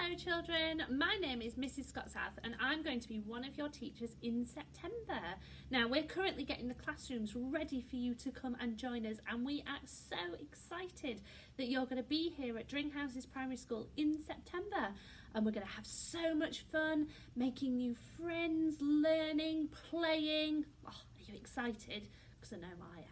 Hello children, my name is Mrs Scott-South and I'm going to be one of your teachers in September. Now we're currently getting the classrooms ready for you to come and join us, and we are so excited that you're going to be here at Dringhouses Primary School in September, and we're going to have so much fun making new friends, learning, playing. Oh, are you excited? Because I know I am.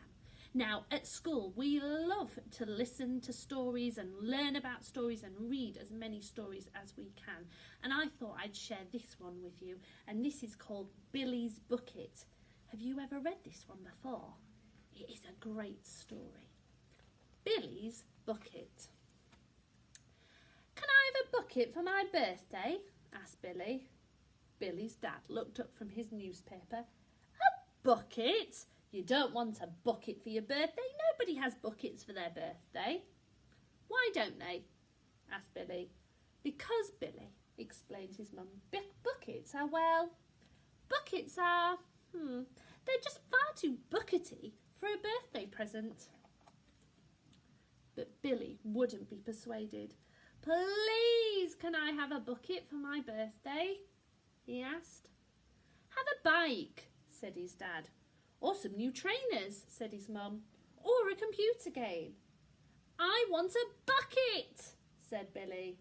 Now, at school, we love to listen to stories and learn about stories and read as many stories as we can. And I thought I'd share this one with you. And this is called Billy's Bucket. Have you ever read this one before? It is a great story. Billy's Bucket. Can I have a bucket for my birthday? Asked Billy. Billy's dad looked up from his newspaper. A bucket? You don't want a bucket for your birthday. Nobody has buckets for their birthday. Why don't they? Asked Billy. Because, Billy, explained his mum, buckets are, they're just far too buckety for a birthday present. But Billy wouldn't be persuaded. Please, can I have a bucket for my birthday? He asked. Have a bike, said his dad. Or some new trainers, said his mum. Or a computer game. I want a bucket, said Billy.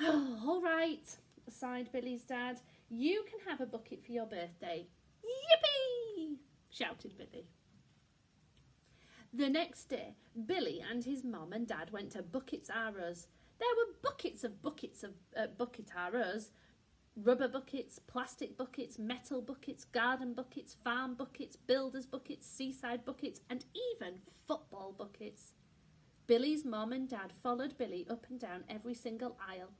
Oh, all right, sighed Billy's dad. You can have a bucket for your birthday. Yippee! Shouted Billy. The next day, Billy and his mum and dad went to Buckets R Us. There were buckets of Bucket R Us. Rubber buckets, plastic buckets, metal buckets, garden buckets, farm buckets, builders buckets, seaside buckets, and even football buckets. Billy's mum and dad followed Billy up and down every single aisle.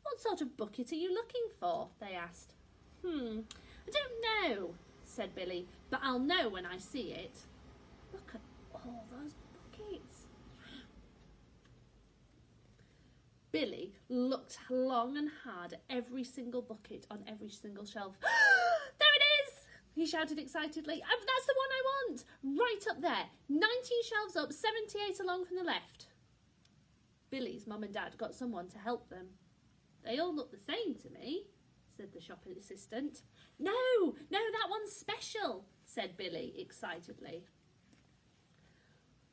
What sort of bucket are you looking for? They asked. I don't know, said Billy, but I'll know when I see it. Look at all those buckets. Billy looked long and hard at every single bucket on every single shelf. There it is! He shouted excitedly. That's the one I want! Right up there. 19 shelves up, 78 along from the left. Billy's mum and dad got someone to help them. They all look the same to me, said the shop assistant. No, that one's special, said Billy excitedly.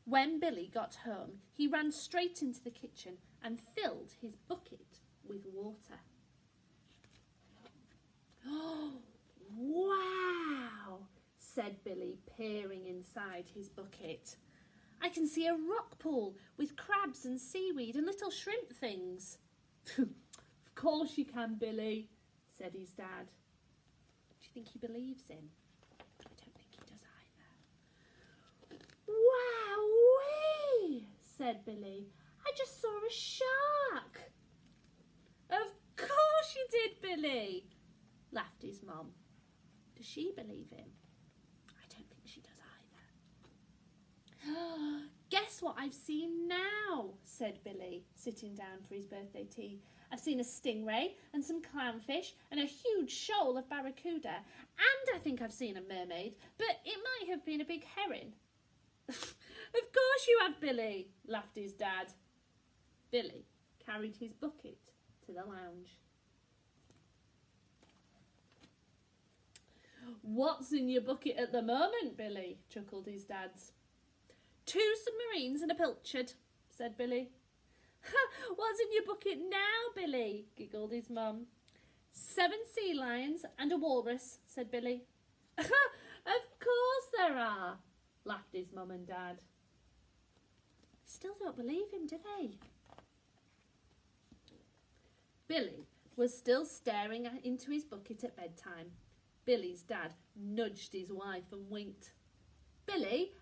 When Billy got home, he ran straight into the kitchen and filled his bucket with water. Oh, wow, said Billy, peering inside his bucket. I can see a rock pool with crabs and seaweed and little shrimp things. Of course you can, Billy, said his dad. Do you think he believes him? I don't think he does either. Wowee, said Billy. I just saw a shark. Of course you did, Billy, laughed his mum. Does she believe him? I don't think she does either. Guess what I've seen now, said Billy, sitting down for his birthday tea. I've seen a stingray and some clownfish and a huge shoal of barracuda, and I think I've seen a mermaid, but it might have been a big heron. Of course you have, Billy, laughed his dad. Billy carried his bucket to the lounge. What's in your bucket at the moment, Billy? Chuckled his dad. 2 submarines and a pilchard, said Billy. What's in your bucket now, Billy? Giggled his mum. 7 sea lions and a walrus, said Billy. Of course there are, laughed his mum and dad. Still don't believe him, do they? Billy was still staring into his bucket at bedtime. Billy's dad nudged his wife and winked. Billy,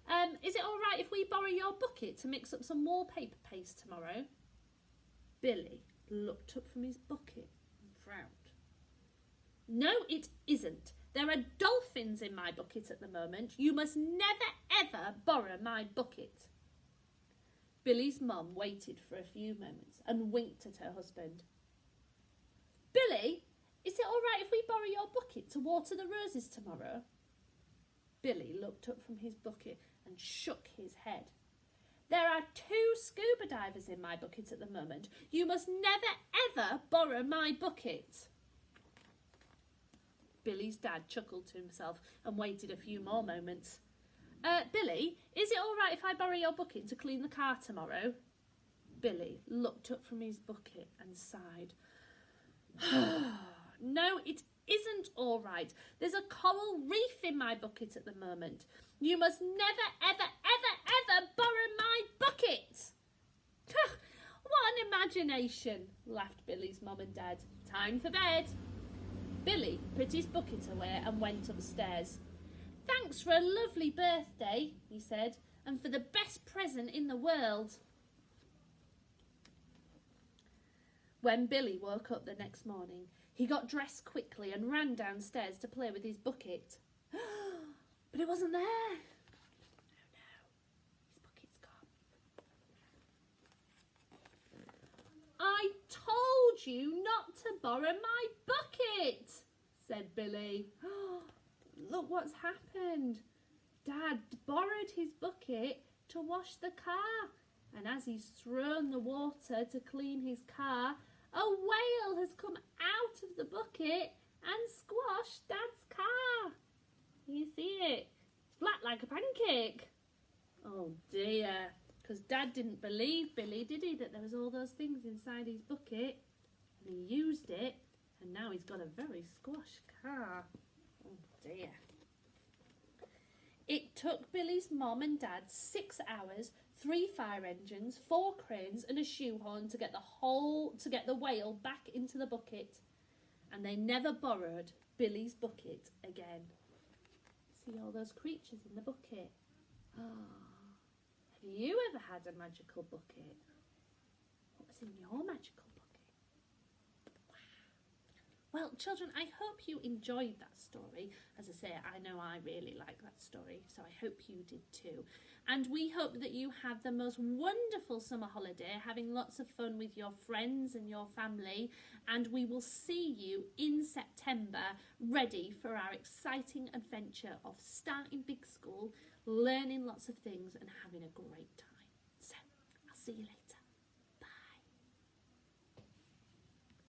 is it all right if we borrow your bucket to mix up some wallpaper paste tomorrow? Billy looked up from his bucket and frowned. No, it isn't. There are dolphins in my bucket at the moment. You must never, ever borrow my bucket. Billy's mum waited for a few moments and winked at her husband. Billy, is it all right if we borrow your bucket to water the roses tomorrow? Billy looked up from his bucket and shook his head. There are 2 scuba divers in my bucket at the moment. You must never, ever borrow my bucket. Billy's dad chuckled to himself and waited a few more moments. Billy, is it all right if I borrow your bucket to clean the car tomorrow? Billy looked up from his bucket and sighed. No, it isn't all right. There's a coral reef in my bucket at the moment. You must never, ever, ever, ever borrow my bucket. What an imagination, laughed Billy's mum and dad. Time for bed. Billy put his bucket away and went upstairs. Thanks for a lovely birthday, he said, and for the best present in the world. When Billy woke up the next morning, he got dressed quickly and ran downstairs to play with his bucket. But it wasn't there. Oh no, his bucket's gone. I told you not to borrow my bucket, said Billy. Look what's happened. Dad borrowed his bucket to wash the car, and as he's thrown the water to clean his car, a whale has come out of the bucket and squashed Dad's car. You see it? It's flat like a pancake. Oh dear, because Dad didn't believe Billy, did he, that there was all those things inside his bucket, and he used it, and now he's got a very squashed car. Oh dear. It took Billy's mom and dad 6 hours, 3 fire engines, 4 cranes and a shoehorn to get the whale back into the bucket. And they never borrowed Billy's bucket again. See all those creatures in the bucket? Have you ever had a magical bucket? What was in your magical bucket? Well, children, I hope you enjoyed that story. As I say, I know I really like that story, so I hope you did too. And we hope that you have the most wonderful summer holiday, having lots of fun with your friends and your family. And we will see you in September, ready for our exciting adventure of starting big school, learning lots of things and having a great time. So, I'll see you later.